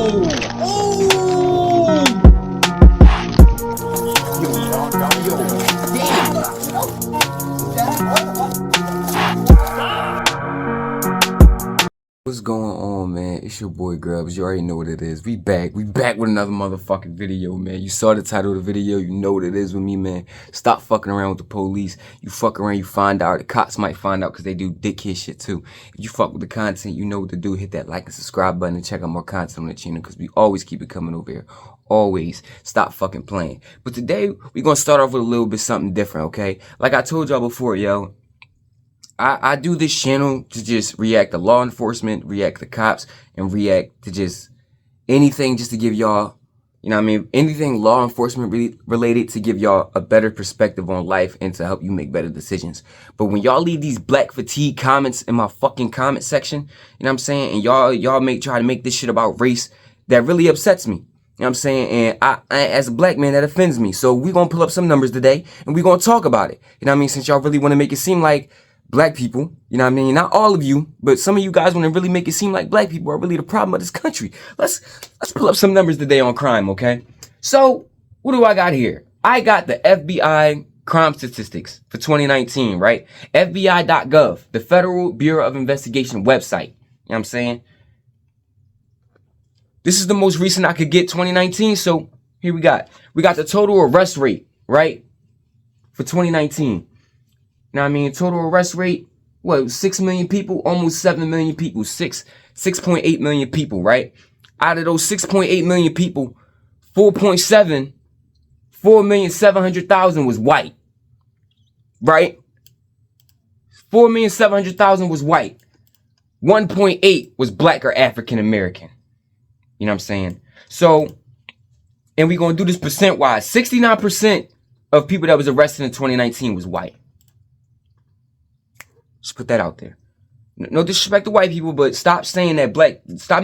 What's going on, man? It's your boy Grubz. You already know what it is. We back with another motherfucking video, man. You saw the title of the video, you know what it is with me, man. Stop fucking around with the police. You fuck around, you find out. The cops might find out because they do dickhead shit too. If you fuck with the content, you know what to do. Hit that like and subscribe button and check out more content on the channel because we always keep it coming over here. Always. Stop fucking playing. But today, we're gonna start off with a little bit something different, okay? Like I told y'all before, yo. I do this channel to just react to law enforcement, react to cops, and react to just anything just to give y'all, you know what I mean, anything law enforcement related to give y'all a better perspective on life and to help you make better decisions. But when y'all leave these black fatigue comments in my fucking comment section, you know what I'm saying, and y'all try to make this shit about race, that really upsets me. You know what I'm saying? And I as a black man, that offends me. So we're going to pull up some numbers today and we're going to talk about it. You know what I mean? Since y'all really want to make it seem like black people, you know what I mean? Not all of you, but some of you guys want to really make it seem like black people are really the problem of this country. Let's pull up some numbers today on crime, okay? So, what do I got here? I got the FBI crime statistics for 2019, right? FBI.gov, the Federal Bureau of Investigation website. You know what I'm saying? This is the most recent I could get, 2019, so here we got. We got the total arrest rate, right? For 2019. Now, I mean, total arrest rate, what, 6 million people? Almost 7 million people. 6.8 million people, right? Out of those 6.8 million people, 4,700,000 was white. Right? 4,700,000 was white. 1.8 was black or African American. You know what I'm saying? So, and we're going to do this percent-wise. 69% of people that was arrested in 2019 was white. Just put that out there. No disrespect to white people, but stop saying that stop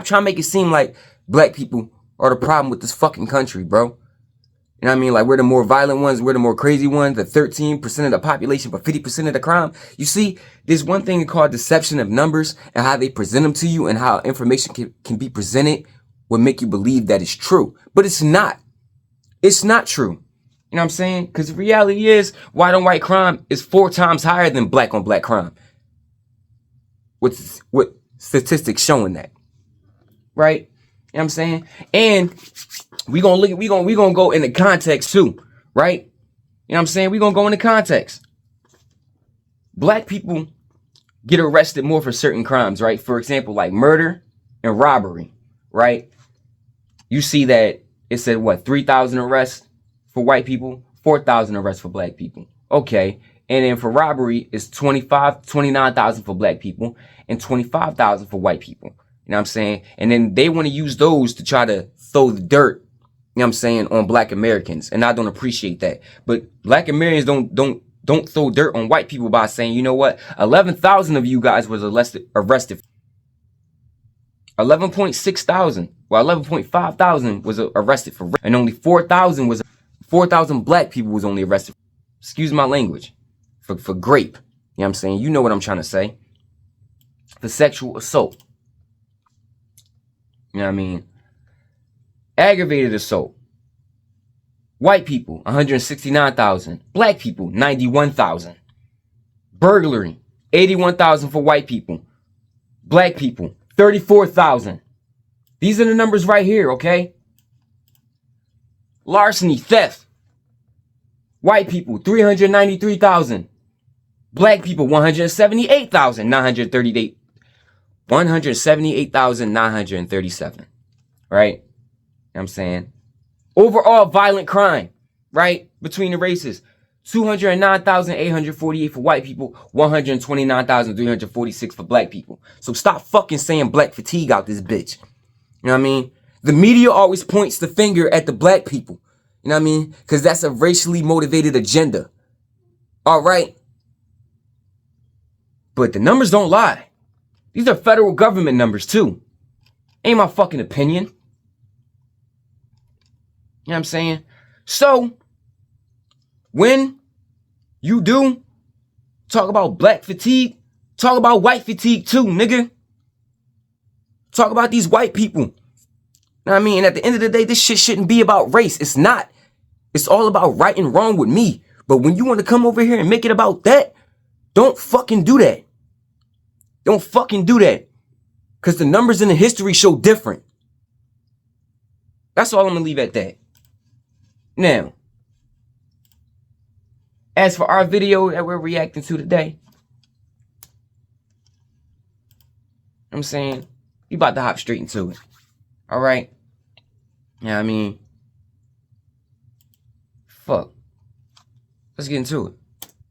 trying to make it seem like black people are the problem with this fucking country, bro. You know what I mean? Like, we're the more violent ones, we're the more crazy ones, the 13% of the population, but 50% of the crime. You see, there's one thing called deception of numbers and how they present them to you and how information can be presented will make you believe that it's true. But it's not. It's not true. You know what I'm saying? Because the reality is, white on white crime is 4 times higher than black on black crime. With statistics showing that. Right? You know what I'm saying? And we gonna go into context too. Right? You know what I'm saying? We're gonna go into context. Black people get arrested more for certain crimes, right? For example, like murder and robbery. Right? You see that it said what, 3,000 arrests for white people, 4,000 arrests for black people. Okay. And then for robbery, it's 29,000 for black people and 25,000 for white people. You know what I'm saying? And then they want to use those to try to throw the dirt, you know what I'm saying, on black Americans. And I don't appreciate that. But black Americans don't throw dirt on white people by saying, you know what? 11,000 of you guys was arrested. 11.6 thousand. Well, 11.5 thousand was arrested for rape. And only 4,000 black people was only arrested, excuse my language, for grape. You know what I'm saying? You know what I'm trying to say. For sexual assault. You know what I mean? Aggravated assault. White people, 169,000. Black people, 91,000. Burglary, 81,000 for white people. Black people, 34,000. These are the numbers right here, okay? Larceny, theft. White people, 393,000. Black people, 178,938. 178,937. Right? You know what I'm saying? Overall violent crime, right? Between the races. 209,848 for white people, 129,346 for black people. So stop fucking saying black fatigue out this bitch. You know what I mean? The media always points the finger at the black people. You know what I mean? Because that's a racially motivated agenda. All right? But the numbers don't lie. These are federal government numbers too. Ain't my fucking opinion. You know what I'm saying? So, when you do talk about black fatigue, talk about white fatigue too, nigga. Talk about these white people. know what I mean? And at the end of the day, this shit shouldn't be about race. It's not. It's all about right and wrong with me. But when you want to come over here and make it about that, don't fucking do that. Don't fucking do that. Because the numbers in the history show different. That's all I'm going to leave at that. Now, as for our video that we're reacting to today, I'm saying, we about to hop straight into it. All right? Yeah, I mean, fuck. Let's get into it.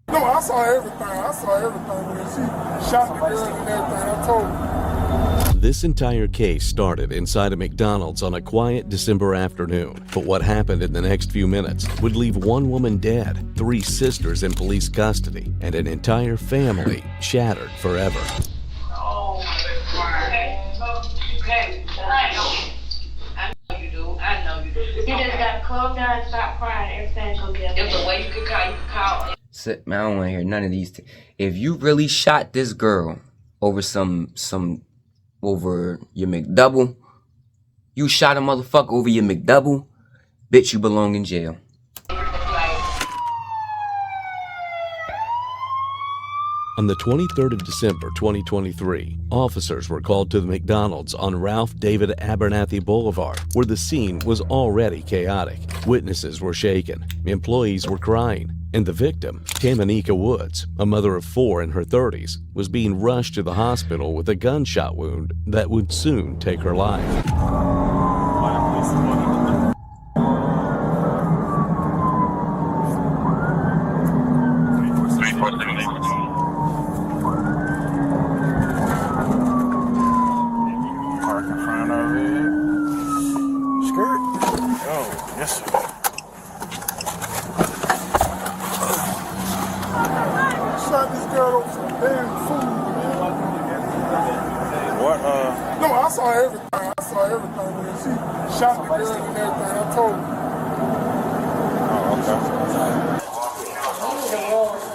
No, I saw everything. I saw everything when she shot the girl and everything. I told her. This entire case started inside a McDonald's on a quiet December afternoon. But what happened in the next few minutes would leave one woman dead, 3 sisters in police custody, and an entire family shattered forever. Oh, okay. I know you do. I know you do. You just gotta calm down and stop crying. Everything's gonna be okay. There's a way you can call. Sit, man, I don't want to hear none of these. If you really shot this girl over over your McDouble, you shot a motherfucker over your McDouble, bitch, you belong in jail. On the 23rd of December 2023, officers were called to the McDonald's on Ralph David Abernathy Boulevard, where the scene was already chaotic. Witnesses were shaken, employees were crying, and the victim, Tamanika Woods, a mother of 4 in her 30s, was being rushed to the hospital with a gunshot wound that would soon take her life. Shot this girl over some damn food, man. What, No, I saw everything. I saw everything when she shot the girl and everything. I told her.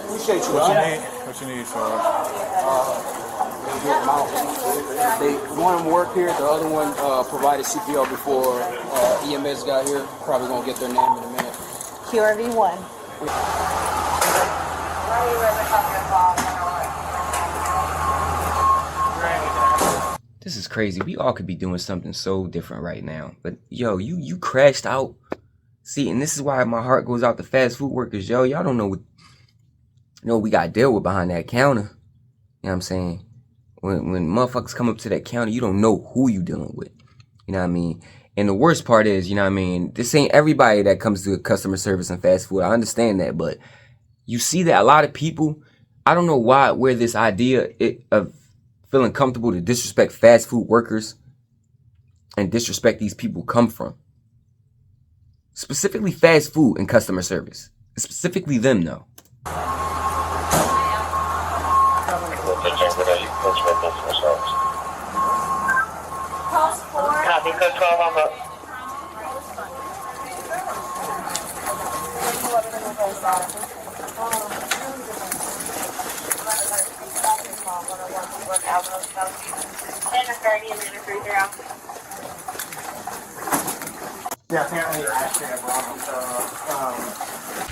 Appreciate you. What you need, sir? One of them work here, the other one provided CPR before EMS got here. Probably gonna get their name in a minute. QRV1. This is crazy. We all could be doing something so different right now. But yo, you crashed out. See, and this is why my heart goes out to fast food workers. Yo, y'all don't know what we got to deal with behind that counter. You know what I'm saying? When motherfuckers come up to that counter, you don't know who you dealing with. You know what I mean? And the worst part is, you know what I mean, this ain't everybody that comes to customer service and fast food. I understand that, but you see that a lot of people, I don't know where this idea of feeling comfortable to disrespect fast food workers and disrespect these people come from. Specifically fast food and customer service. Specifically them, though. Copy, code 12 on the...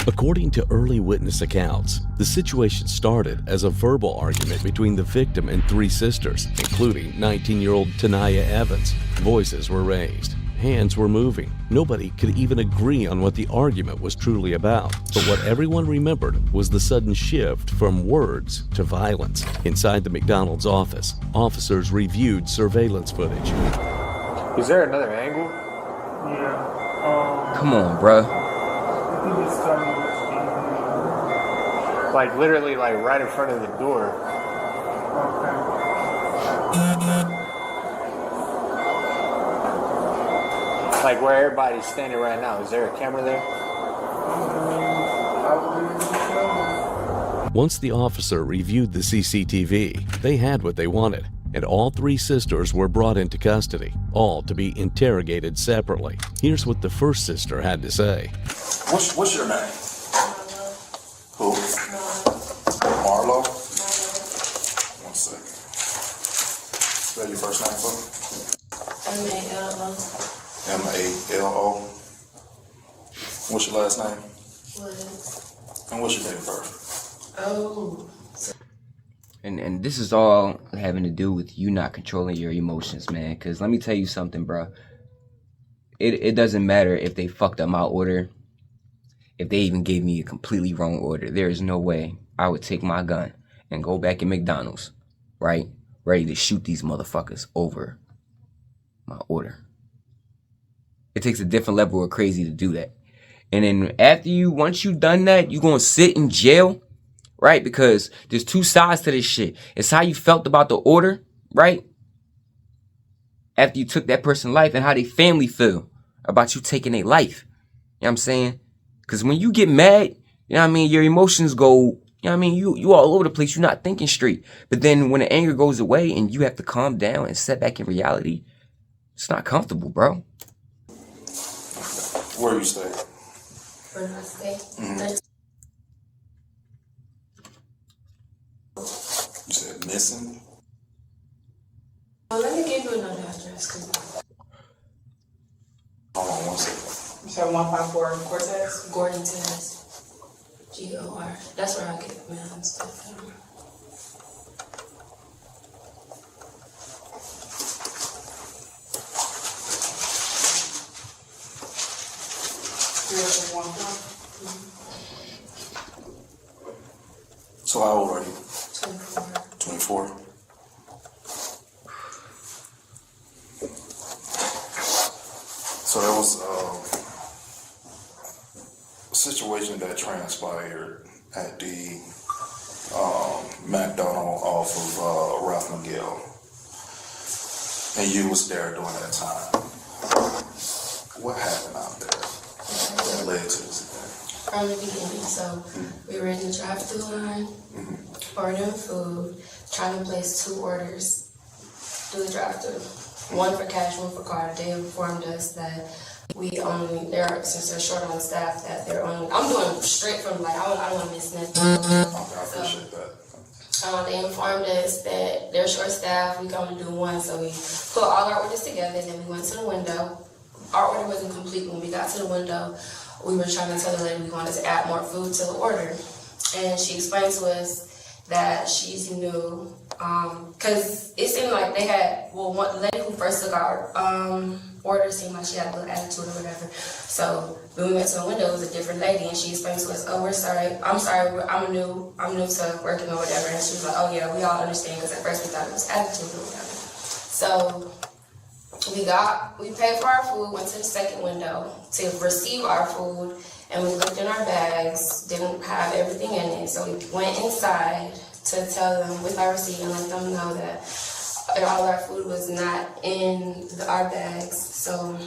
According to early witness accounts, the situation started as a verbal argument between the victim and 3 sisters, including 19-year-old Tanaya Evans. Voices were raised. Hands were moving. Nobody could even agree on what the argument was truly about. But what everyone remembered was the sudden shift from words to violence. Inside the McDonald's office, officers reviewed surveillance footage. Is there another angle? Yeah. Come on, bruh. I think it's Like literally like right in front of the door. Like where everybody's standing right now. Is there a camera there? Once the officer reviewed the CCTV, they had what they wanted, and all 3 sisters were brought into custody, all to be interrogated separately. Here's what the first sister had to say. What's your name? Who? Marlo? 1 second. Spell your first name for me. M-A-L-O. What's your last name? What? And what's your date of birth? Oh. And this is all having to do with you not controlling your emotions, man. Because let me tell you something, bro. It doesn't matter if they fucked up my order. If they even gave me a completely wrong order. There is no way I would take my gun and go back in McDonald's, right? Ready to shoot these motherfuckers over my order. It takes a different level of crazy to do that. And then once you done that, you gonna sit in jail, right? Because there's two sides to this shit. It's how you felt about the order, right? After you took that person's life, and how they family feel about you taking their life. You know what I'm saying? Because when you get mad, you know what I mean, your emotions go, you know what I mean, you all over the place, you're not thinking straight. But then when the anger goes away and you have to calm down and set back in reality, it's not comfortable, bro. Where you stay? Where do I stay? You said missing? Well, let me give you another address. Hold on 1 second. You said 154 Cortez? Gordon Terrace. G-O-R. That's where I get mail and stuff from. So how old are you? 24. 24? So there was a situation that transpired at the McDonald's off of Ralph McGill, and you was there during that time. What happened out there that led to this event? From the beginning, so we were in the drive-thru line, ordering food, trying to place 2 orders through the drive-thru. One for cash, one for card. They informed us that since they're short on staff, that they're only, I'm doing straight from, like, I don't want to miss nothing. I appreciate that. They informed us that they're short staffed, we can only do 1, so we put all our orders together, and then we went to the window. Our order wasn't complete when we got to the window. We were trying to tell the lady we wanted to add more food to the order. And she explained to us that she's new, because it seemed like they had, the lady who first took our order seemed like she had a little attitude or whatever. So when we went to the window, it was a different lady, and she explained to us, oh, I'm sorry, I'm new to working or whatever. And she was like, oh yeah, we all understand, because at first we thought it was attitude or whatever. So we paid for our food, went to the second window to receive our food, and we looked in our bags, didn't have everything in it. So we went inside to tell them with our receipt and let them know that all our food was not in our bags. So,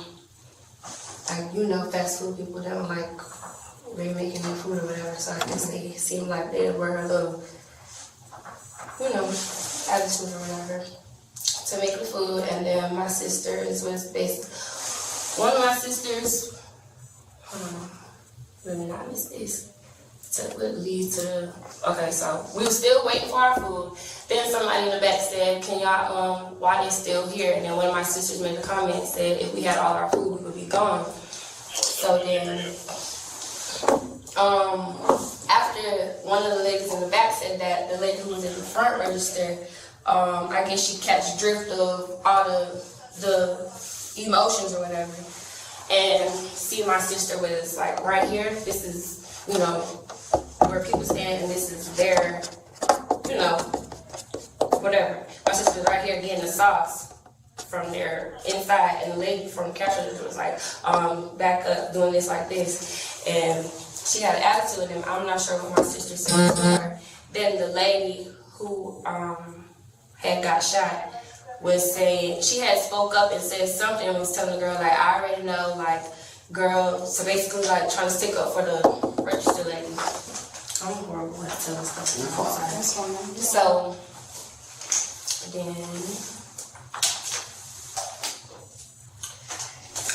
like, fast food people don't like remaking their food or whatever. So I guess they seemed like they were a little, attitude or whatever, to make the food. And then my sisters was one of my sisters, let me not miss this, okay, so we were still waiting for our food. Then somebody in the back said, can y'all, why they still here? And then one of my sisters made a comment and said, if we had all our food, we would be gone. So then, after one of the ladies in the back said that, the lady who was in the front register, I guess she catch drift of all the emotions or whatever. And see, my sister was like right here. This is, where people stand, and this is their, whatever. My sister was right here getting the sauce from their inside, and the lady from the cash register was like, back up, doing this like this. And she had an attitude, and I'm not sure what my sister said to her. Then the lady who had got shot was saying, she had spoke up and said something and was telling the girl, like, I already know, like, girl, so basically, like, trying to stick up for the register lady. I'm horrible at telling stuff. So, then,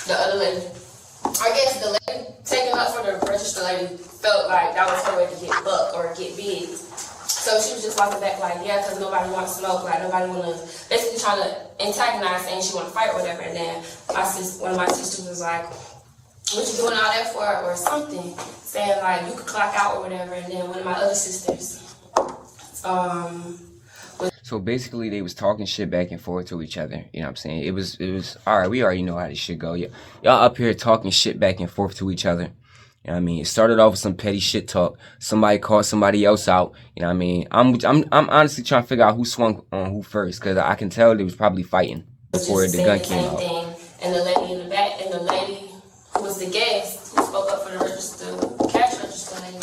the other lady, I guess the lady taking up for the register lady felt like that was her way to get buck or get big. So So she was just walking back like, yeah, because nobody wants to smoke, like nobody want to, basically trying to antagonize, saying she want to fight or whatever. And then one of my sisters was like, what you doing all that for, or something, saying like you could clock out or whatever. And then one of my other sisters, So basically, they was talking shit back and forth to each other. You know what I'm saying? It was all right. We already know how this shit go. Y'all up here talking shit back and forth to each other. You know what I mean? It started off with some petty shit talk. Somebody called somebody else out. You know what I mean? I'm honestly trying to figure out who swung on who first, because I can tell they was probably fighting before the gun came out. And the lady in the back, and the lady who was the guest who spoke up for the register, cash register lady.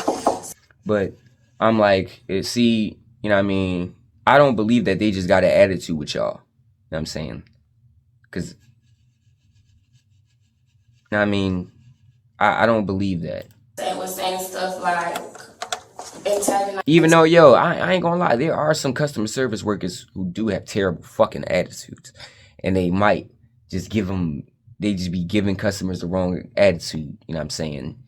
But I'm like, see, you know what I mean? I don't believe that they just got an attitude with y'all. You know what I'm saying? Because, you know what I mean? I don't believe that. They was saying stuff like, even though, yo, I ain't gonna lie, there are some customer service workers who do have terrible fucking attitudes. And they might just they just be giving customers the wrong attitude, you know what I'm saying?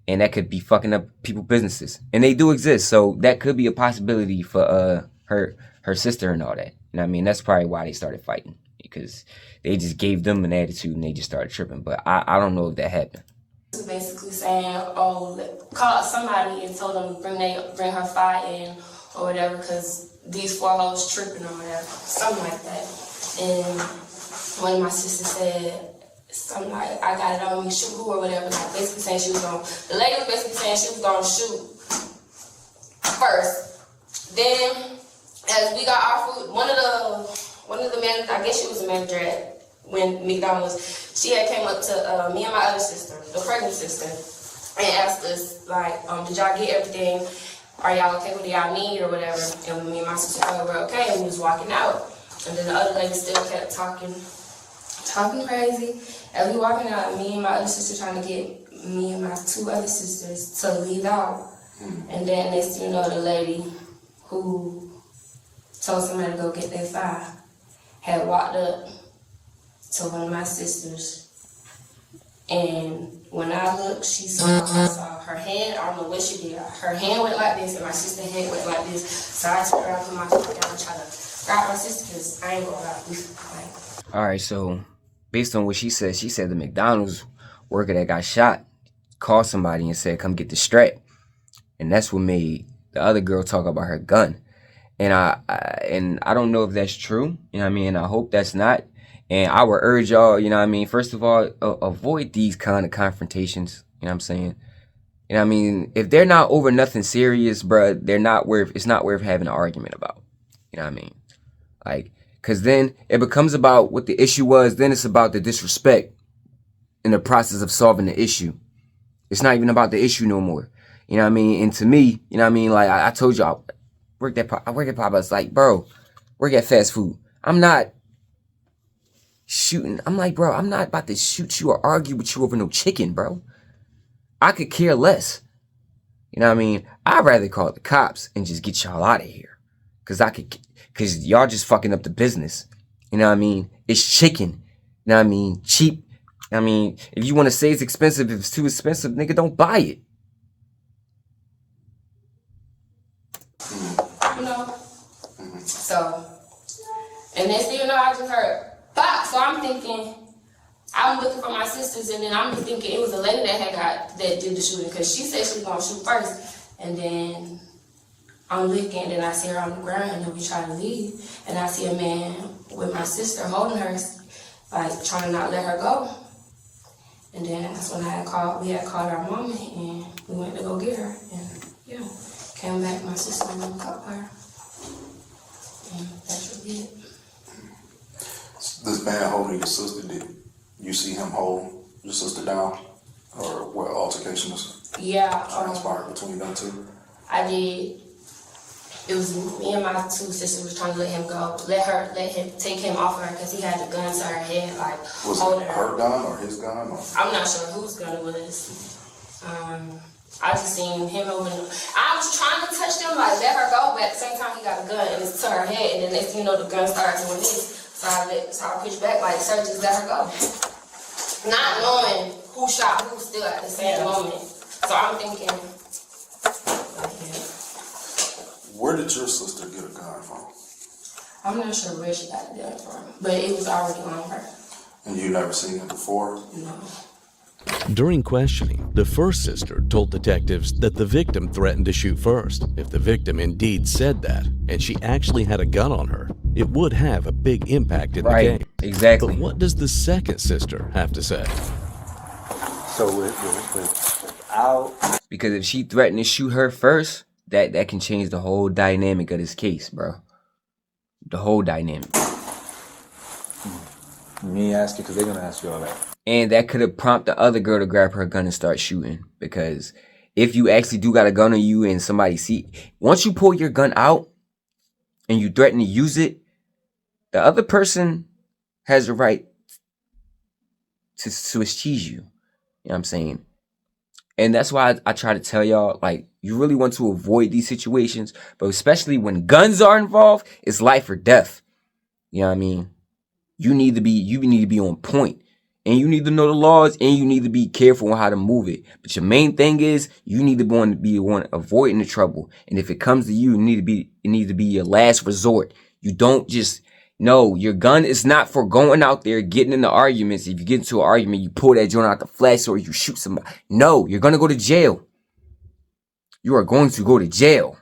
And that could be fucking up people's businesses. And they do exist, so that could be a possibility for her sister and all that. You know what I mean? That's probably why they started fighting, because they just gave them an attitude and they just started tripping. But I don't know if that happened. Basically saying, oh, call somebody and told them to bring her file in or whatever, because these 4 hoes tripping or whatever, something like that. And one of my sisters said something like, I got it on me, shoot who or whatever, like basically saying she was going, the lady was basically saying she was going to shoot first. Then as we got our food, one of the managers, I guess she was a manager at McDonald's, she had came up to me and my other sister, the pregnant sister, and asked us, like, did y'all get everything? Are y'all okay with what y'all need or whatever? And me and my sister told her we're okay, and we was walking out. And then the other lady still kept talking crazy. As we walking out, me and my other sister trying to get me and my 2 other sisters to leave out. And then next thing you know, the lady who told somebody to go get their file had walked up to one of my sisters, and when I looked, I saw her hand. I don't know what she did. Her hand went like this, and my sister's hand went like this. So I turned around, put my foot down, and tried to grab my sister, because I ain't gonna lie. Alright, so based on what she said the McDonald's worker that got shot called somebody and said, come get the strap. And that's what made the other girl talk about her gun. And I don't know if that's true, you know what I mean? I hope that's not. And I would urge y'all, you know what I mean, first of all, avoid these kind of confrontations, you know what I'm saying? You know what I mean? If they're not over nothing serious, bruh, it's not worth having an argument about. You know what I mean? Like, because then it becomes about what the issue was, then it's about the disrespect in the process of solving the issue. It's not even about the issue no more. You know what I mean? And to me, you know what I mean, like I told you, I work at Popeyes. Like, bro, work at fast food. I'm not shooting. I'm like, bro, I'm not about to shoot you or argue with you over no chicken, bro. I could care less. You know what I mean? I'd rather call the cops and just get y'all out of here. Cause y'all just fucking up the business. You know what I mean? It's chicken. You know what I mean? Cheap. I mean, if you want to say it's expensive, if it's too expensive, nigga, don't buy it. You know? So, and next thing you know, I just heard pop. So I'm thinking, I'm looking for my sisters, and then I'm just thinking it was a lady that did the shooting, because she said she was gonna shoot first. And then I'm looking, and then I see her on the ground, and then we try to leave, and I see a man with my sister holding her, like trying to not let her go. And then that's when we had called our mama, and we went to go get her, and yeah, came back, my sister and them caught her. And that's really it. This man holding your sister, did you see him hold your sister down? Or what altercation was transpired between them two? I did. It was me and my 2 sisters was trying to let him go, let him take him off of her, because he had the gun to her head, like was holding it her gun or his gun? Or? I'm not sure whose gun it was. I just seen him over. I was trying to touch them, like let her go, but at the same time he got a gun and it's to her head, and then next thing you know the gun started doing this. So I pushed back, like sir, just let her go. Not knowing who shot who still at the same moment. So I'm thinking, like, yeah. Where did your sister get a gun from? I'm not sure where she got the gun from, but it was already on her. And you never seen it before? No. During questioning, the first sister told detectives that the victim threatened to shoot first. If the victim indeed said that, and she actually had a gun on her, it would have a big impact in the Right, case. exactly. But what does the second sister have to say? So without Because if she threatened to shoot her first, that can change the whole dynamic of this case, bro. The whole dynamic. me asking, because they're gonna ask you all that. And that could have prompted the other girl to grab her gun and start shooting. Because if you actually do got a gun on you and somebody see, once you pull your gun out and you threaten to use it, the other person has a right to Swiss cheese you. You know what I'm saying? And that's why I try to tell y'all, like, you really want to avoid these situations, but especially when guns are involved, it's life or death. You know what I mean? You need to be on point. And you need to know the laws, and you need to be careful on how to move it. But your main thing is you need to be one avoiding the trouble. And if it comes to you, it needs to be your last resort. You don't just your gun is not for going out there getting into arguments. If you get into an argument, you pull that joint out the flash or you shoot somebody. No, you're gonna go to jail. You are going to go to jail.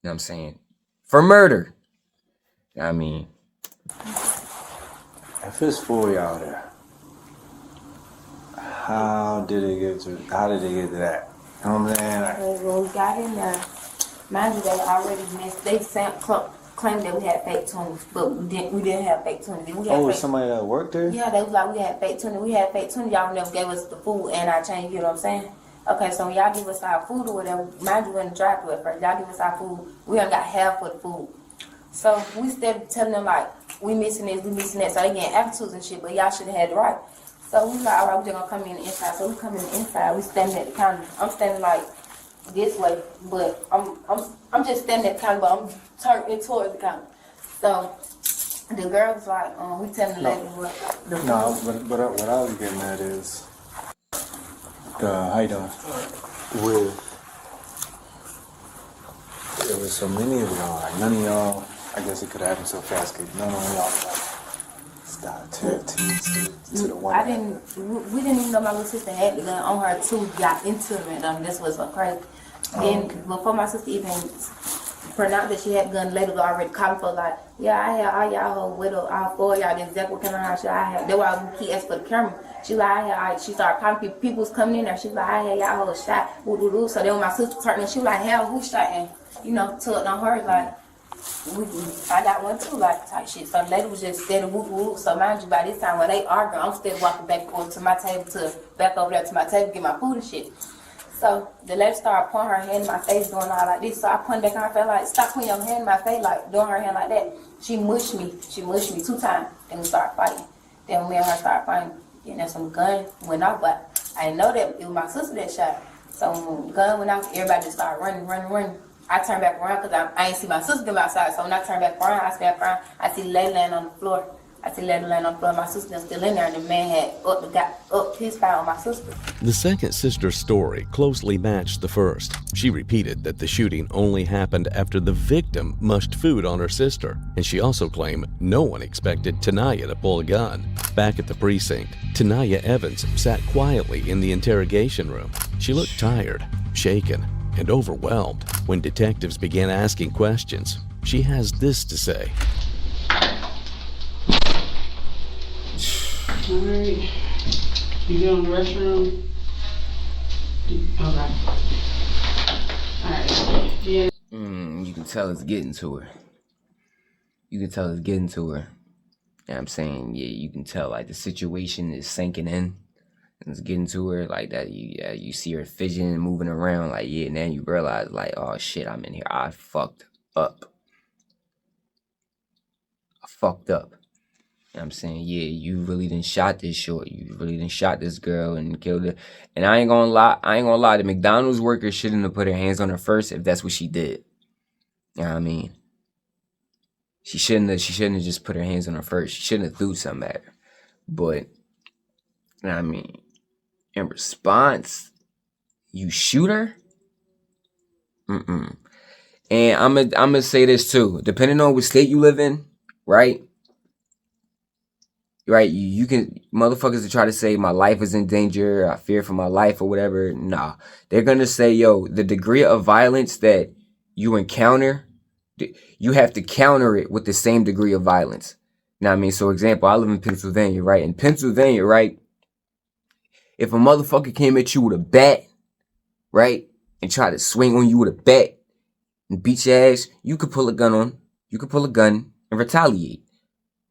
You know what I'm saying? For murder. I mean, If it's 4 y'all there, how did they get to that? You know what I'm saying? Like, When we got in there, mind you, they already missed. They claimed that we had fake 20s, but we didn't have fake 20s. We had was somebody that worked there? Yeah, they was like, we had fake 20. We had fake 20. Y'all never gave us the food and our change. You know what I'm saying? Okay, so when y'all give us our food or whatever, mind you, we're in the drive-thru at first. Y'all give us our food. We only got half of the food. So we started telling them, like, we missing this, we missing that. So they getting attitudes and shit, but y'all should have had the right. So we like, all right, we're just gonna come in the inside. So we come in the inside. We standing at the counter. I'm standing like this way, but I'm just standing at the counter, but I'm turning towards the counter. So the girl was like, we telling the lady what the food. No, but what I was getting at is, how you doing? There was so many of y'all, like none of y'all, I guess it could have happened so fast, because none of y'all like, stop to the one. We didn't even know my little sister had the gun on her too. Got into it, and this was so crazy. Then before my sister even pronounced that she had the gun, later already calling for like, yeah, I had all y'all whole widow, all four of y'all, the exact what kind of house I had. That's why we keep asking for the camera. She like, she started calling people was coming in there. She like, I had y'all whole shot, woo. So then when my sister turned and she was like, hell, who shot? And took on her like, I got one too, like type shit. So the lady was just steady whoop. So mind you, by this time when they arguing, I'm still walking back over to my table back over there to my table to get my food and shit. So the lady started pointing her hand in my face, doing all like this. So I pointed back on her face like, stop putting your hand in my face, like doing her hand like that. She mushed me 2 times. Then we started fighting. Then when me and her started fighting, and then some gun went off, but I didn't know that it was my sister that shot. So when the gun went off, everybody just started running. I turned back around because I ain't see my sister come outside. So when I turned back around, I see the lady laying on the floor. My sister was still in there, and the man had got up his fire on my sister. The second sister's story closely matched the first. She repeated that the shooting only happened after the victim mushed food on her sister, and she also claimed no one expected Tanaya to pull a gun. Back at the precinct, Tanaya Evans sat quietly in the interrogation room. She looked tired, shaken, and overwhelmed. When detectives began asking questions, she has this to say. Alright. You go in the restroom? Okay. Alright. Yeah. You can tell it's getting to her. You know what I'm saying? Yeah, you can tell, like, the situation is sinking in. And it's getting to her, like, that. You see her fidgeting, moving around, like, yeah, and then you realize, like, oh, shit, I'm in here. I fucked up. You know what I'm saying? Yeah, you really done shot this short. You really done shot this girl and killed her. And I ain't gonna lie. The McDonald's worker shouldn't have put her hands on her first if that's what she did. You know what I mean? She shouldn't have just put her hands on her first. She shouldn't have threw something at her. But, you know what I mean? In response, you shoot her? And I'm gonna say this too. Depending on what state you live in, right? Right, you can motherfuckers that try to say my life is in danger, I fear for my life or whatever. Nah, they're gonna say, yo, the degree of violence that you encounter, you have to counter it with the same degree of violence. Now, I mean, so example, I live in Pennsylvania, right? In Pennsylvania, right? If a motherfucker came at you with a bat, right, and tried to swing on you with a bat and beat your ass, you could pull a gun and retaliate.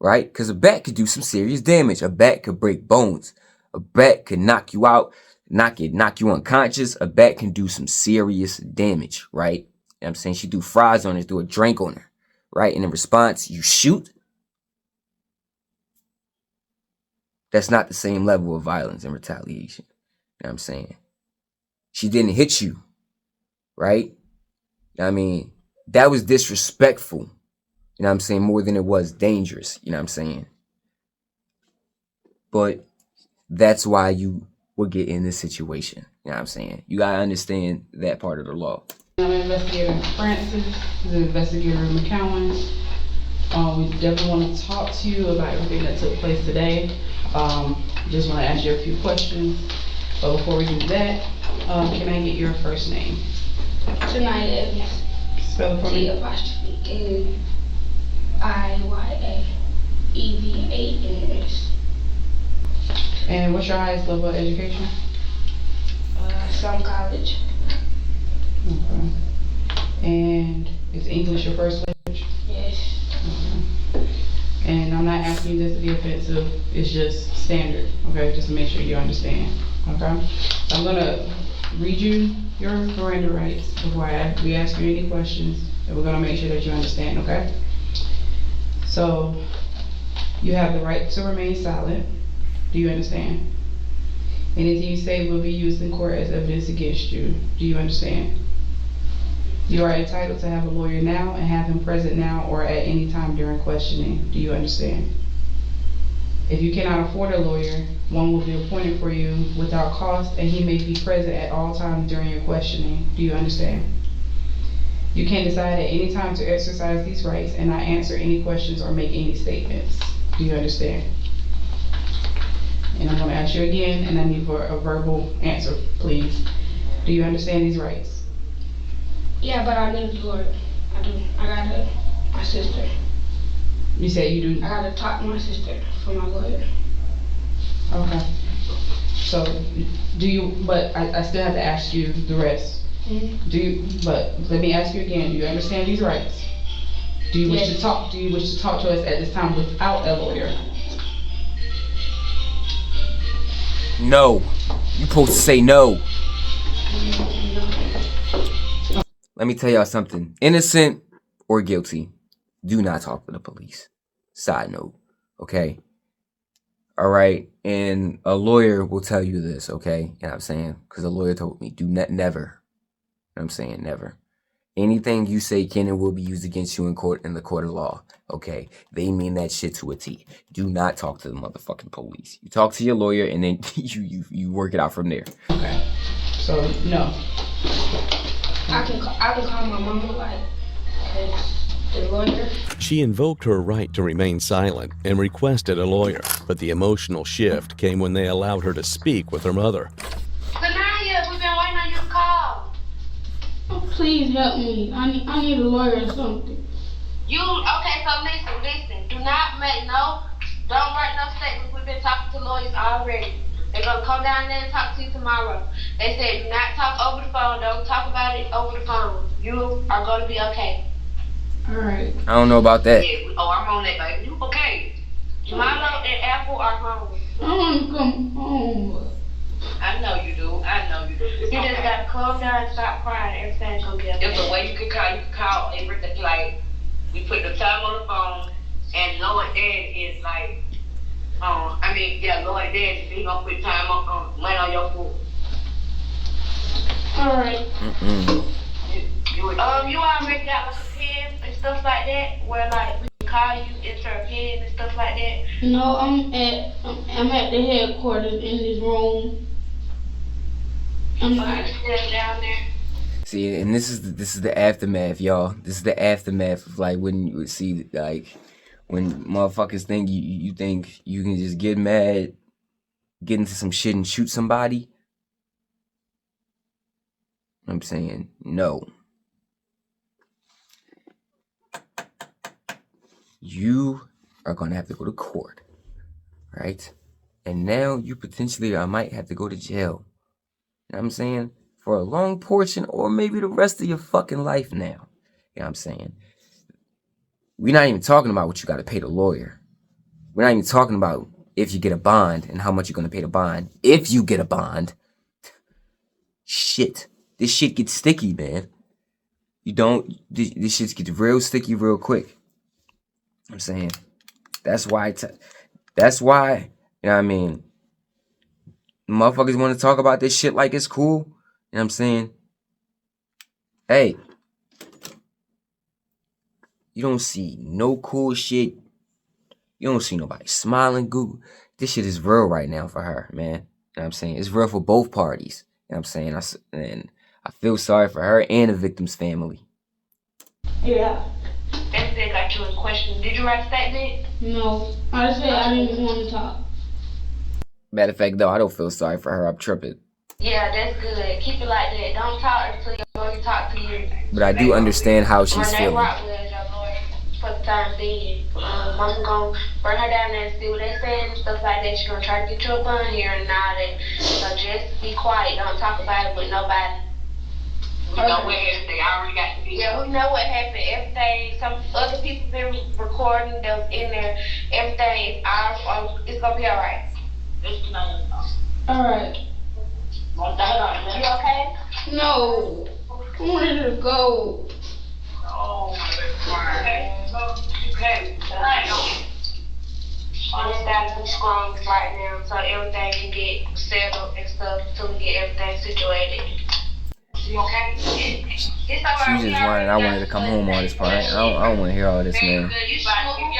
Right? Because a bat could do some serious damage. A bat could break bones. A bat could knock you out, knock you unconscious. A bat can do some serious damage, right? You know what I'm saying? She do fries on her, do a drink on her, right? And in response, you shoot. That's not the same level of violence and retaliation. You know what I'm saying? She didn't hit you, right? I mean, that was disrespectful. You know what I'm saying? More than it was dangerous. You know what I'm saying? But that's why you would get in this situation. You know what I'm saying? You gotta understand that part of the law. I'm Investigator Francis, this is Investigator McCowan. We definitely want to talk to you about everything that took place today. Just want to ask you a few questions. But before we do that, can I get your first name? Tonight Evans. Spell it for me. T-Iyaevans. And what's your highest level of education? Some college. Okay. And is English your first language? Yes. Okay. And I'm not asking you this to be offensive, it's just standard, okay? Just to make sure you understand, okay? So I'm gonna read you your Miranda rights before we ask you any questions, and we're gonna make sure that you understand, okay? So, you have the right to remain silent. Do you understand? Anything you say will be used in court as evidence against you. Do you understand? You are entitled to have a lawyer now and have him present now or at any time during questioning. Do you understand? If you cannot afford a lawyer, one will be appointed for you without cost, and he may be present at all times during your questioning. Do you understand? You can decide at any time to exercise these rights and not answer any questions or make any statements. Do you understand? And I'm going to ask you again, and I need for a verbal answer, please. Do you understand these rights? Yeah, but I need a lawyer. I do. I got my sister. You said you do? I gotta talk to my sister for my lawyer. Okay. So, do you, but I still have to ask you the rest. Mm-hmm. Do you, but let me ask you again, do you understand these rights? Do you wish to talk, do you wish to talk to us at this time without a lawyer? No. You supposed to say no. Let me tell y'all something. Innocent or guilty, do not talk to the police. Side note, okay? All right? And a lawyer will tell you this, okay? You know what I'm saying? Because a lawyer told me, do never. You know what I'm saying? Never. Anything you say can and will be used against you in court, in the court of law. Okay? They mean that shit to a T. Do not talk to the motherfucking police. You talk to your lawyer and then you work it out from there. Okay. So, no. I can call my mama, like, the lawyer. She invoked her right to remain silent and requested a lawyer, but the emotional shift came when they allowed her to speak with her mother. Sanaya, we've been waiting on you to call. Please help me. I need a lawyer or something. Okay, so listen. Don't write no statements. We've been talking to lawyers already. They're gonna come down there and talk to you tomorrow. They said do not talk over the phone. Don't talk about it over the phone. You are gonna be okay. All right. I don't know about that. Yeah, I'm on that, baby. You okay? Milo and Apple are home. I want to come home. I know you do. You just gotta calm down and stop crying. Everything's gonna be okay. There's a way you can call everything. Like, we put the time on the phone, and Lord Dad is like, Lord Dad, he gonna put time on money on your food. All right. You already got like a pen and stuff like that, where like we can call you, enter a pen and stuff like that. No, I'm at the headquarters in this room. Still down there. See, and this is the aftermath, y'all. This is the aftermath of like when you see like when motherfuckers think you think you can just get mad, get into some shit and shoot somebody. I'm saying no. You are gonna have to go to court, right? And now you potentially might have to go to jail. You know what I'm saying? For a long portion or maybe the rest of your fucking life now. You know what I'm saying? We're not even talking about what you got to pay the lawyer. We're not even talking about if you get a bond and how much you're going to pay the bond. If you get a bond, shit. This shit gets sticky, man. This shit gets real sticky real quick. I'm saying, that's why, you know what I mean? Motherfuckers want to talk about this shit like it's cool. You know what I'm saying? Hey, you don't see no cool shit. You don't see nobody smiling. Google. This shit is real right now for her, man. You know what I'm saying? It's real for both parties. You know what I'm saying? And I feel sorry for her and the victim's family. Yeah. That's it, got you a question. Did you write a statement? No. I just said I didn't want to talk. Matter of fact, though, I don't feel sorry for her. I'm tripping. Yeah, that's good. Keep it like that. Don't talk until your lawyer talk to you. But I do understand how she's Renee feeling. Rockwell is your lawyer for the time being. I'm gonna bring her down there and see what they saying and stuff like that. She's gonna try to get you a bond here and all that. So just be quiet. Don't talk about it with nobody. We know what happened. They already got the video. Yeah, we know what happened. Everything. Some other people been recording. That was in there. Everything is all. It's gonna be all right. All right. You okay? No. I wanted to go. Oh, okay. Understand be strong right now so everything can get settled and stuff till we get everything situated. You okay? She just wanted, I wanted to come home all this part. I don't want to hear all this, man.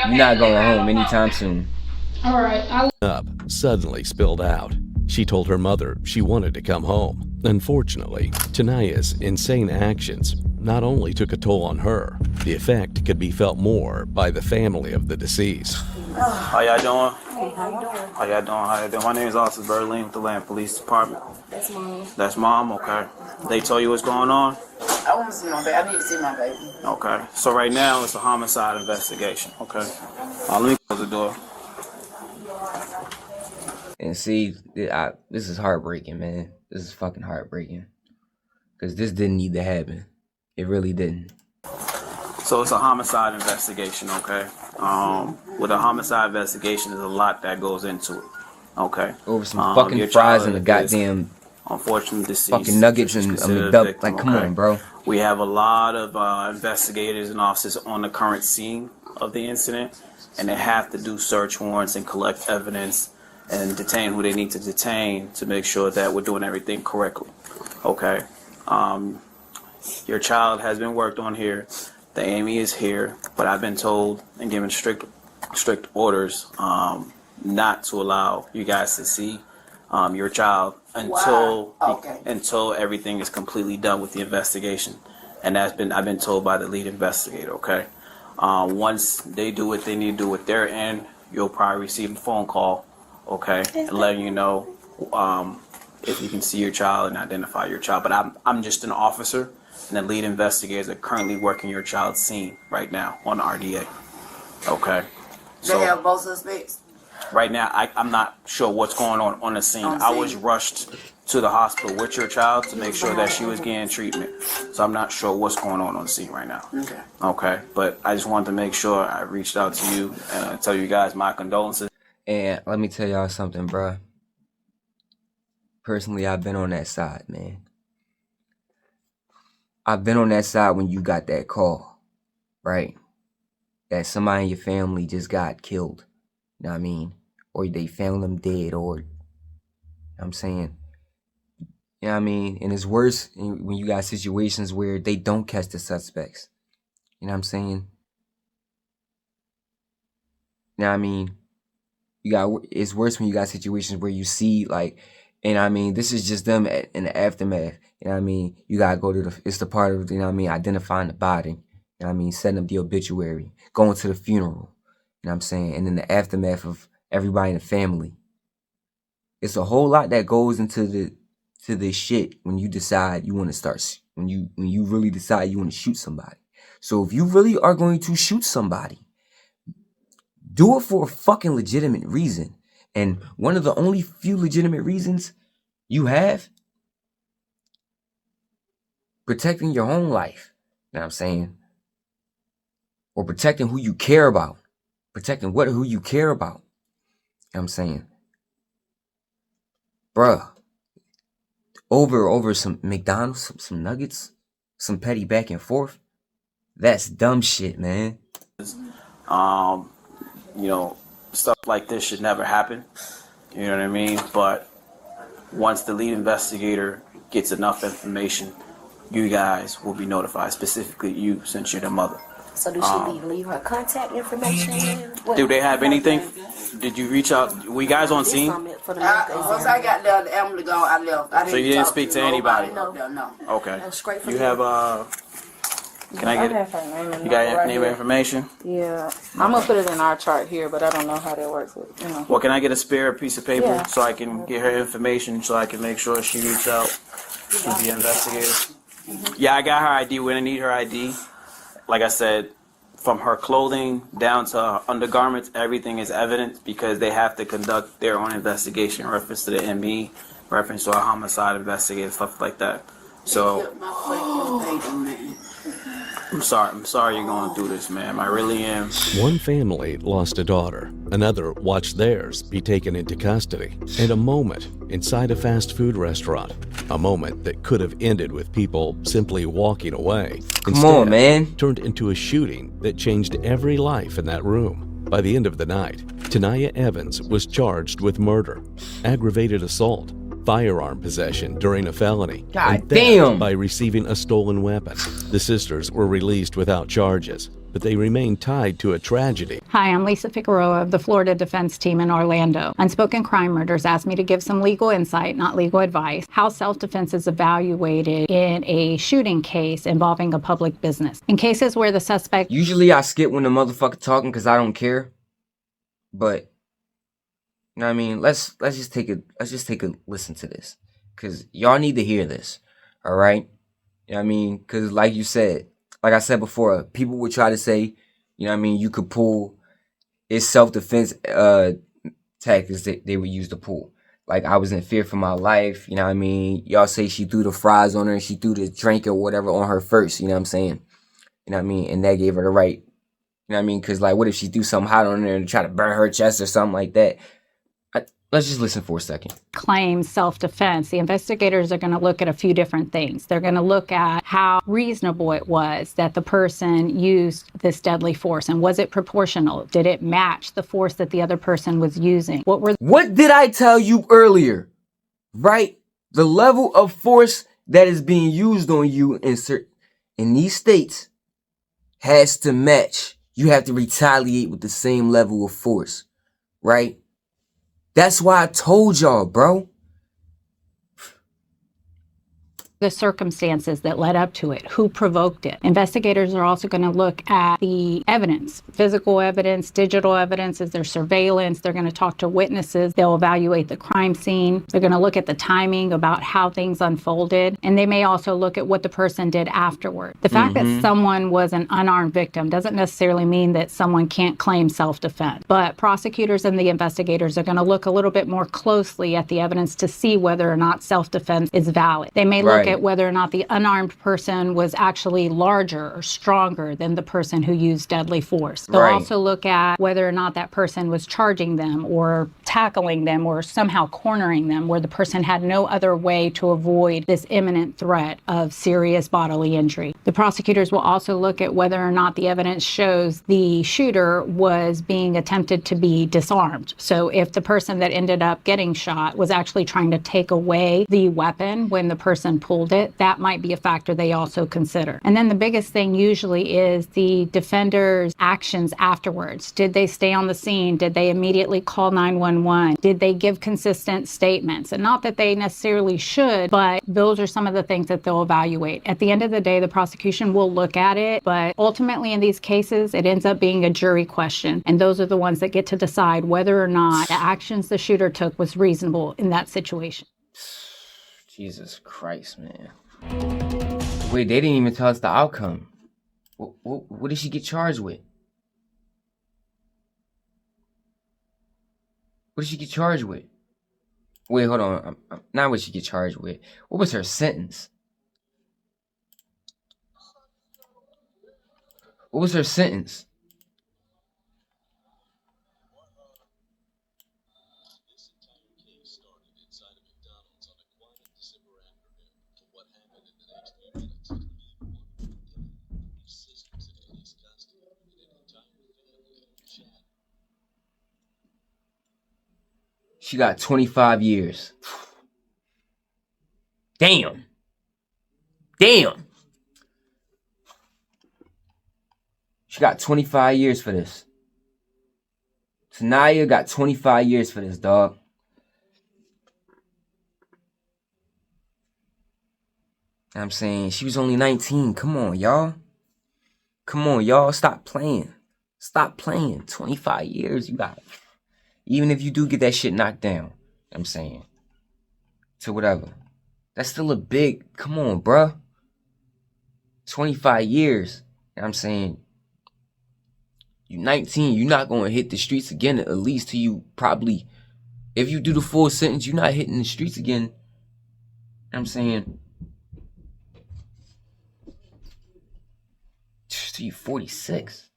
You're not going home anytime soon. All right. Up suddenly spilled out. She told her mother she wanted to come home. Unfortunately, Tanaya's insane actions not only took a toll on her, the effect could be felt more by the family of the deceased. How y'all doing? How y'all doing? My name is Officer Berlin with the Land Police Department. That's mom. That's mom, okay. They told you what's going on? I want to see my baby. I need to see my baby. Okay. So right now it's a homicide investigation, okay? Let me close the door. And see, this is heartbreaking, man. This is fucking heartbreaking. Because this didn't need to happen. It really didn't. So it's a homicide investigation, okay? With a homicide investigation, there's a lot that goes into it, okay? Over some fucking fries and a goddamn unfortunately deceased, fucking nuggets and a McDonald's. Like, come on, bro. We have a lot of investigators and officers on the current scene of the incident, and they have to do search warrants and collect evidence and detain who they need to detain to make sure that we're doing everything correctly, okay? Your child has been worked on here. The Amy is here, but I've been told and given strict orders not to allow you guys to see your child until everything is completely done with the investigation, and I've been told by the lead investigator. Okay, once they do what they need to do with their end, you'll probably receive a phone call, okay, and letting you know if you can see your child and identify your child. But I'm just an officer. And the lead investigators are currently working your child's scene right now on RDA. Okay. They have both suspects? Right now, I'm not sure what's going on the scene. I was rushed to the hospital with your child to make sure that she was getting treatment. So I'm not sure what's going on the scene right now. Okay. Okay. But I just wanted to make sure I reached out to you and tell you guys my condolences. And let me tell y'all something, bruh. Personally, I've been on that side, man. I've been on that side when you got that call, right? That somebody in your family just got killed. You know what I mean? Or they found them dead, or, you know what I'm saying? You know what I mean? And it's worse when you got situations where they don't catch the suspects. You know what I'm saying? You know what I mean? It's worse when you got situations where you see, like, And I mean, this is just them in the aftermath. You know what I mean? You gotta go to it's the part of, you know what I mean, identifying the body. You know what I mean? Setting up the obituary, going to the funeral. You know what I'm saying? And then the aftermath of everybody in the family. It's a whole lot that goes into this shit when you decide you want to start, when you really decide you want to shoot somebody. So if you really are going to shoot somebody, do it for a fucking legitimate reason. And one of the only few legitimate reasons you have, protecting your own life. You know what I'm saying? Or protecting who you care about. Protecting who you care about. You know what I'm saying? Bruh. Over some McDonald's, some nuggets, some petty back and forth. That's dumb shit, man. You know, stuff like this should never happen. You know what I mean? But once the lead investigator gets enough information, you guys will be notified, specifically you, since you're the mother. So do she leave her contact information? Do they have anything? Did you reach out? Were you guys on scene? Once I got there, the ambulance gone, I left. So you didn't speak to anybody? No. Okay. You have, can I get it? You got your name and information? Yeah. I'm going to put it in our chart here, but I don't know how that works. You know. Well, can I get a spare piece of paper so I can get her information so I can make sure she reaches out to the investigator? Yeah, I got her ID. We're going to need her ID. Like I said, from her clothing down to her undergarments, everything is evidence because they have to conduct their own investigation, reference to the ME, reference to a homicide investigator, stuff like that. So, I'm sorry you're going through this, ma'am. I really am. One family lost a daughter. Another watched theirs be taken into custody. And a moment inside a fast food restaurant. A moment that could have ended with people simply walking away. Come on, man. Turned into a shooting that changed every life in that room. By the end of the night, Tanaya Evans was charged with murder, aggravated assault, firearm possession during a felony, and theft by receiving a stolen weapon. The sisters were released without charges, but they remain tied to a tragedy. Hi, I'm Lisa Figueroa of the Florida Defense Team in Orlando. Unspoken Crime Murders asked me to give some legal insight, not legal advice, how self-defense is evaluated in a shooting case involving a public business. In cases where the suspect... Usually I skip when the motherfucker talking because I don't care, but... You know what I mean? Let's just take a listen to this. Cause y'all need to hear this. Alright? You know what I mean? Cause like you said, like I said before, people would try to say, you know what I mean, you could pull it's self-defense tactics that they would use to pull. Like I was in fear for my life, you know what I mean? Y'all say she threw the fries on her and she threw the drink or whatever on her first, you know what I'm saying? You know what I mean? And that gave her the right. You know what I mean? Cause like what if she threw something hot on her and try to burn her chest or something like that? Let's just listen for a second. Claims self-defense. The investigators are going to look at a few different things. They're going to look at how reasonable it was that the person used this deadly force, and was it proportional? Did it match the force that the other person was using? What did I tell you earlier? Right? The level of force that is being used on you in these states has to match. You have to retaliate with the same level of force, right? That's why I told y'all, bro. The circumstances that led up to it, who provoked it. Investigators are also going to look at the evidence, physical evidence, digital evidence, is there surveillance, they're going to talk to witnesses, they'll evaluate the crime scene, they're going to look at the timing about how things unfolded, and they may also look at what the person did afterward. The fact that someone was an unarmed victim doesn't necessarily mean that someone can't claim self-defense, but prosecutors and the investigators are going to look a little bit more closely at the evidence to see whether or not self-defense is valid. They may look at whether or not the unarmed person was actually larger or stronger than the person who used deadly force. They'll also look at whether or not that person was charging them or tackling them or somehow cornering them where the person had no other way to avoid this imminent threat of serious bodily injury. The prosecutors will also look at whether or not the evidence shows the shooter was being attempted to be disarmed. So if the person that ended up getting shot was actually trying to take away the weapon when the person pulled told it, that might be a factor they also consider. And then the biggest thing usually is the defender's actions afterwards. Did they stay on the scene? Did they immediately call 911? Did they give consistent statements? And not that they necessarily should, but those are some of the things that they'll evaluate. At the end of the day, the prosecution will look at it, but ultimately in these cases, it ends up being a jury question. And those are the ones that get to decide whether or not the actions the shooter took was reasonable in that situation. Jesus Christ, man. Wait, they didn't even tell us the outcome. What did she get charged with? What did she get charged with? Wait, hold on. Not what she get charged with. What was her sentence? What was her sentence? She got 25 years. Damn. Damn. She got 25 years for this. Tanaya got 25 years for this, dog. I'm saying she was only 19. Come on, y'all. Come on, y'all. Stop playing. Stop playing. 25 years, you got it. Even if you do get that shit knocked down, I'm saying. To whatever. That's still a big, come on, bruh. 25 years. I'm saying. You 19, you're not going to hit the streets again, at least till you probably, if you do the full sentence, you're not hitting the streets again. I'm saying. Till you 46.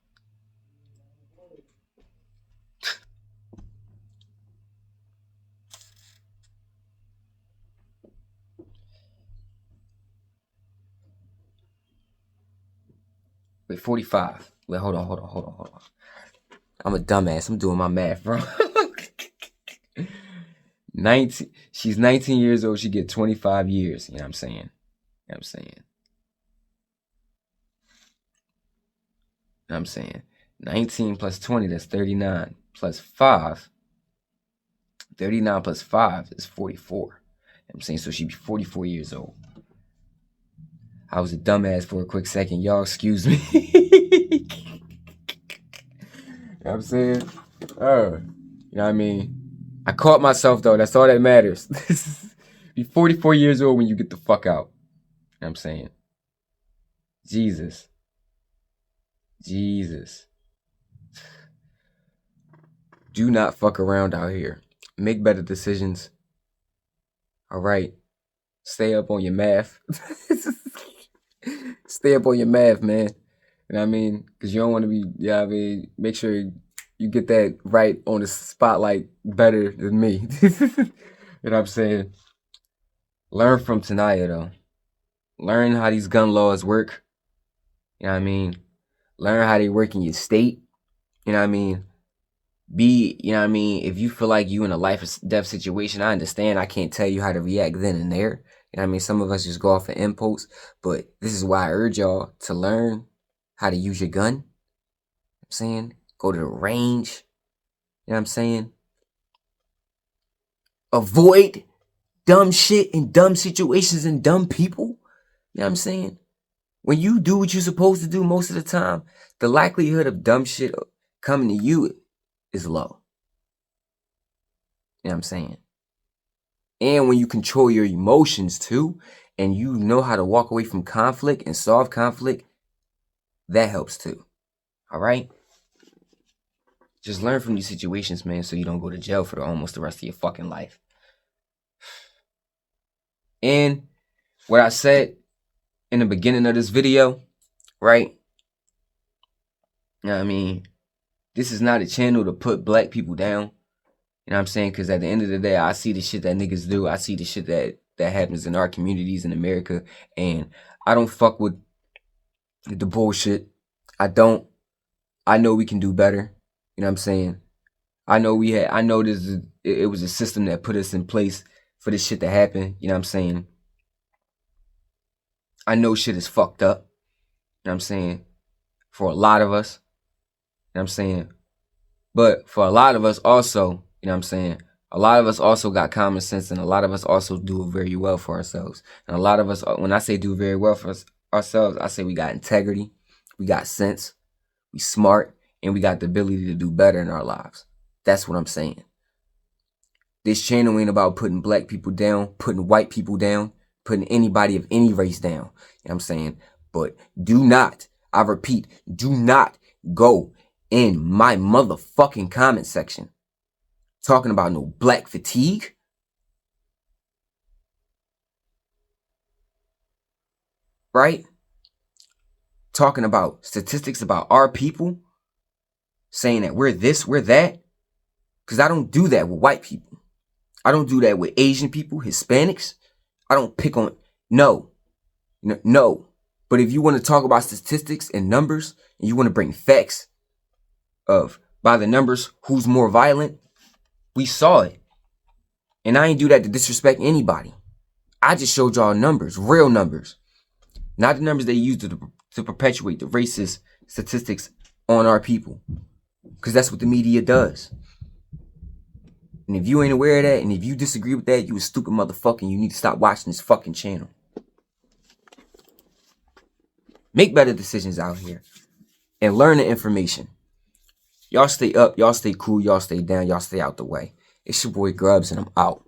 Wait, 45. Wait, hold on. I'm a dumbass. I'm doing my math, bro. 19. She's 19 years old. She get 25 years. You know what I'm saying? You know what I'm saying? You know what I'm saying? 19 plus 20, that's 39. Plus 5. 39 plus 5 is 44. You know what I'm saying? So she'd be 44 years old. I was a dumbass for a quick second. Y'all excuse me. You know what I'm saying? You know what I mean? I caught myself, though. That's all that matters. Be 44 years old when you get the fuck out. You know what I'm saying? Jesus. Do not fuck around out here. Make better decisions. All right? Stay up on your math. Stay up on your math, man. You know what I mean? Because you don't want to be, you know what I mean? Make sure you get that right on the spotlight better than me. You know what I'm saying? Learn from Tanaya, though. Learn how these gun laws work. You know what I mean? Learn how they work in your state. You know what I mean? You know what I mean? If you feel like you in a life or death situation, I understand. I can't tell you how to react then and there. You know what I mean? Some of us just go off of impulse. But this is why I urge y'all to learn how to use your gun. You know what I'm saying? Go to the range. You know what I'm saying? Avoid dumb shit and dumb situations and dumb people. You know what I'm saying? When you do what you're supposed to do most of the time, the likelihood of dumb shit coming to you is low. You know what I'm saying? And when you control your emotions too, and you know how to walk away from conflict and solve conflict, that helps too. All right? Just learn from these situations, man, so you don't go to jail for almost the rest of your fucking life. And what I said in the beginning of this video, right? You know what I mean? This is not a channel to put black people down. You know what I'm saying? Because at the end of the day, I see the shit that niggas do. I see the shit that happens in our communities in America. And I don't fuck with the bullshit. I don't. I know we can do better. You know what I'm saying? I know it was a system that put us in place for this shit to happen. You know what I'm saying? I know shit is fucked up. You know what I'm saying? For a lot of us. You know what I'm saying? But for a lot of us also, you know what I'm saying? A lot of us also got common sense, and a lot of us also do very well for ourselves. And a lot of us, when I say do very well for ourselves, I say we got integrity, we got sense, we smart, and we got the ability to do better in our lives. That's what I'm saying. This channel ain't about putting black people down, putting white people down, putting anybody of any race down. You know what I'm saying? But do not, I repeat, do not go in my motherfucking comment section talking about no black fatigue. Right? Talking about statistics about our people. Saying that we're this, we're that. Because I don't do that with white people. I don't do that with Asian people, Hispanics. I don't pick on, no. No. But if you want to talk about statistics and numbers, and you want to bring facts of, by the numbers, who's more violent, we saw it. And I ain't do that to disrespect anybody. I just showed y'all numbers, real numbers. Not the numbers they use to perpetuate the racist statistics on our people. Because that's what the media does. And if you ain't aware of that, and if you disagree with that, you a stupid motherfucker, and you need to stop watching this fucking channel. Make better decisions out here. And learn the information. Y'all stay up, y'all stay cool, y'all stay down, y'all stay out the way. It's your boy Grubz, and I'm out.